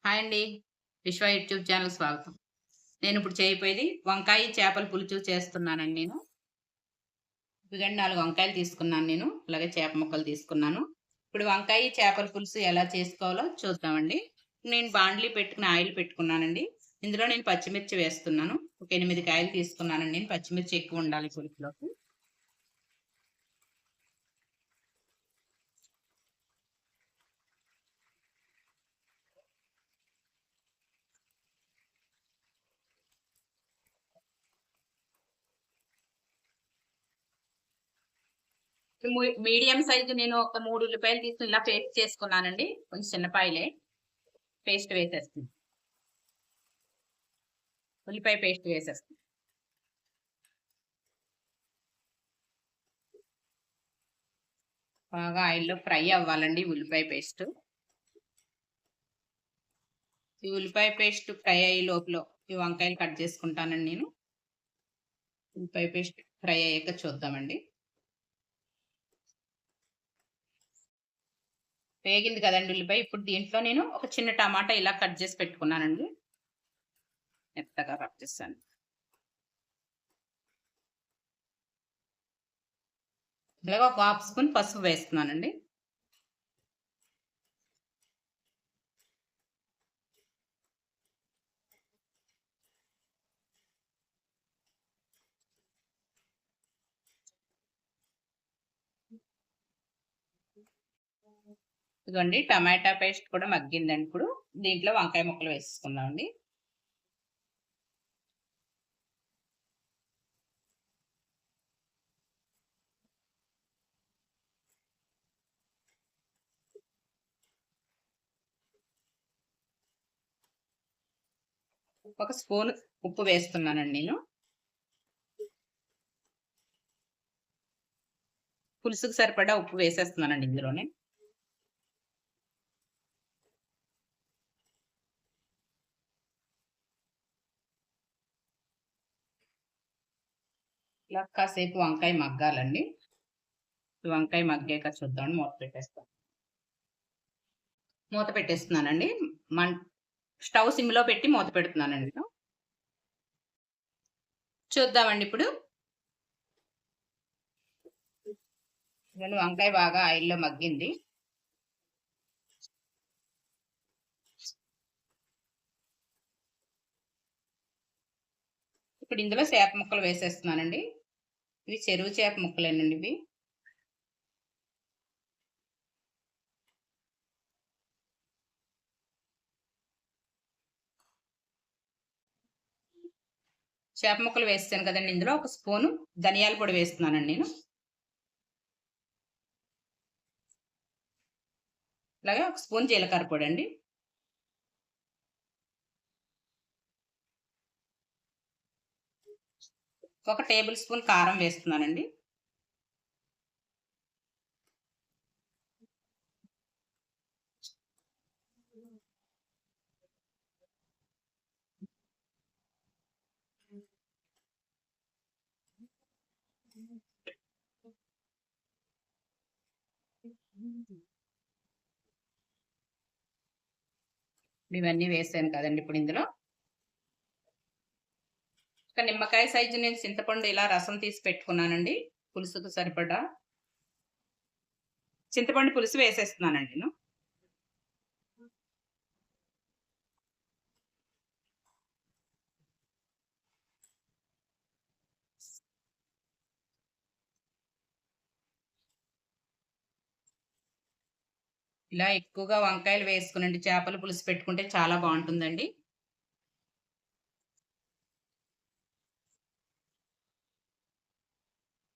Hi అండి. విశ్వ YouTube channel స్వాగతం. నేనిప్పుడు చేయబోయేది వంకాయ చేపల పులుసు చేస్తున్నానండి నేను. ఇదిగోండి 4 వంకాయలు తీసుకున్నాను నేను. అలాగే చేప ముక్కలు తీసుకున్నాను. ఇప్పుడు వంకాయ చేపల పులుసు ఎలా చేసుకోవాలో చూద్దామండి. నేను బాండ్లీ పెట్టుకుని ఆయిల్ పెట్టుకున్నానండి. ఇందులో నేను పచ్చిమిర్చి వేస్తున్నాను. ఒక 8 కాయలు తీసుకున్నానండి నేను. పచ్చిమిర్చి ఎక్కువ ఉండాలి పులుసులోకి. మీడియం సైజు నేను ఒక 3 ఉల్లిపాయలు తీసుకొని ఇలా పేస్ట్ చేసుకున్నానండి. కొంచెం చిన్నపాయలే. పేస్ట్ వేసేస్తున్నా. ఉల్లిపాయ పేస్ట్ వేసేస్తున్నా. బాగా ఆయిల్‌లో ఫ్రై అవ్వాలండి ఉల్లిపాయ పేస్టు. ఈ ఉల్లిపాయ పేస్ట్ ఫ్రై అయ్యే లోపల ఈ వంకాయలు కట్ చేసుకుంటానండి నేను. ఉల్లిపాయ పేస్ట్ ఫ్రై అయ్యాక చూద్దామండి. వేగింది కదండీ ఉల్లిపాయ. ఇప్పుడు దీంట్లో నేను ఒక చిన్న టమాటా ఇలా కట్ చేసి పెట్టుకున్నానండి. మెత్తగా కట్ చేశాను. ఇలాగ ఒక హాఫ్ స్పూన్ పసుపు వేస్తున్నానండి. ఇదిగోండి టమాటా పేస్ట్ కూడా మగ్గిందండి ఇప్పుడు. దీంట్లో వంకాయ ముక్కలు వేసేసుకుందామండి. ఒక స్పూన్ ఉప్పు వేస్తున్నానండి నేను. పులుసుకు సరిపడా ఉప్పు వేసేస్తున్నానండి ఇందులోనే. ఇలా కాసేపు వంకాయ మగ్గాలండి. ఈ వంకాయ మగ్గాక చూద్దామని మూత పెట్టేస్తాను. మూత పెట్టేస్తున్నానండి. స్టవ్ సిమ్‌లో పెట్టి మూత పెడుతున్నానండి నేను. చూద్దామండి ఇప్పుడు. ఇదిగోండి వంకాయ బాగా ఆయిల్‌లో మగ్గింది. ఇప్పుడు ఇందులో చేప ముక్కలు వేసేస్తున్నానండి. ఇవి చెరువు చేప ముక్కలేనండి ఇవి. చేప ముక్కలు వేసేసాను కదండీ! ఇందులో ఒక స్పూను ధనియాల పొడి వేస్తున్నానండి నేను. అలాగే ఒక స్పూన్ జీలకర్ర పొడండి. ఒక టేబుల్ స్పూన్ కారం వేస్తున్నానండి. ఇవన్నీ వేసాను కదండీ ఇప్పుడు ఇందులో. ఒక నిమ్మకాయ సైజు నేను చింతపండు ఇలా రసం తీసి పెట్టుకున్నానండి. పులుసుకు సరిపడా. చింతపండు పులుసు వేసేస్తున్నానండి నేను. ఇలా ఎక్కువగా వంకాయలు వేసుకునండి చేపల పులుసు పెట్టుకుంటే చాలా బావుంటుందండి.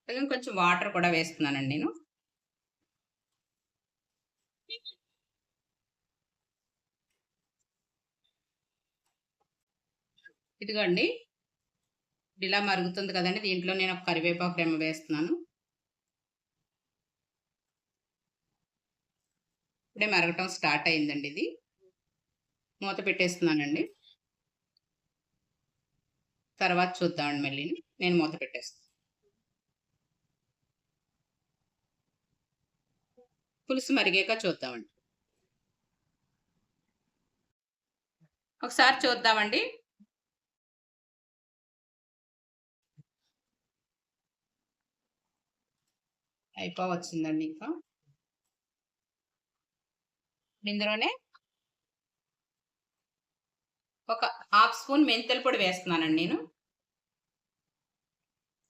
అలాగే కొంచెం వాటర్ కూడా వేస్తున్నానండి నేను. ఇదిగోండి. ఇలా మరుగుతుంది కదండీ! దీంట్లో నేను ఒక కరివేపాకు రెమ్మ వేస్తున్నాను. ఇప్పుడే మరగటం స్టార్ట్ అయిందండి ఇది. మూత పెట్టేస్తున్నానండి. తర్వాత చూద్దామండి మళ్ళీని. నేను మూత పెట్టేస్తాను. పులుసు మరిగాక చూద్దామండి. ఒకసారి చూద్దామండి. అయిపోవచ్చిందండి ఇంకా. ఇందులోనే ఒక హాఫ్ స్పూన్ మెంతుల పొడి వేస్తున్నానండి నేను.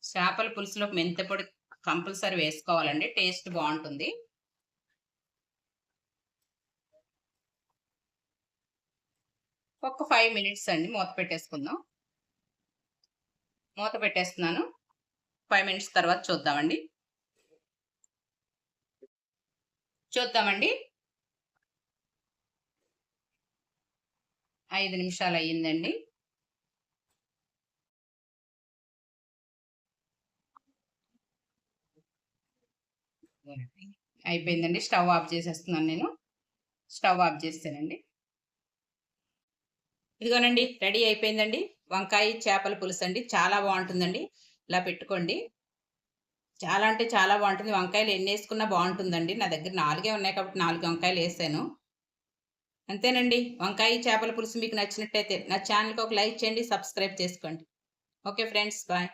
చేపల పులుసులో మెంతి పొడి కంపల్సరీ వేసుకోవాలండి. టేస్ట్ బావుంటుంది. ఒక 5 మినిట్స్ అండి మూత పెట్టేసుకుందాం. మూత పెట్టేస్తున్నాను. 5 మినిట్స్ తర్వాత చూద్దామండి. చూద్దామండి. 5 నిమిషాలు అయ్యిందండి. అయిపోయిందండి. స్టవ్ ఆఫ్ చేసేస్తున్నాను నేను. స్టవ్ ఆఫ్ చేసేసానండి. ఇదిగోనండి రెడీ అయిపోయిందండి. వంకాయ చేపల పులుసండి. చాలా బావుంటుందండి. ఇలా పెట్టుకోండి. చాలా అంటే చాలా బావుంటుంది. వంకాయలు ఎన్నేసుకున్నా బావుంటుందండి. నా దగ్గర 4 ఉన్నాయి కాబట్టి 4 వంకాయలేసాను. అంతేనండి. వంకాయ చేపల పులుసు మీకు నచ్చినట్టయితే నా ఛానెల్‌కి ఒక లైక్ చేయండి. సబ్స్క్రైబ్ చేసుకోండి. Okay friends. బాయ్.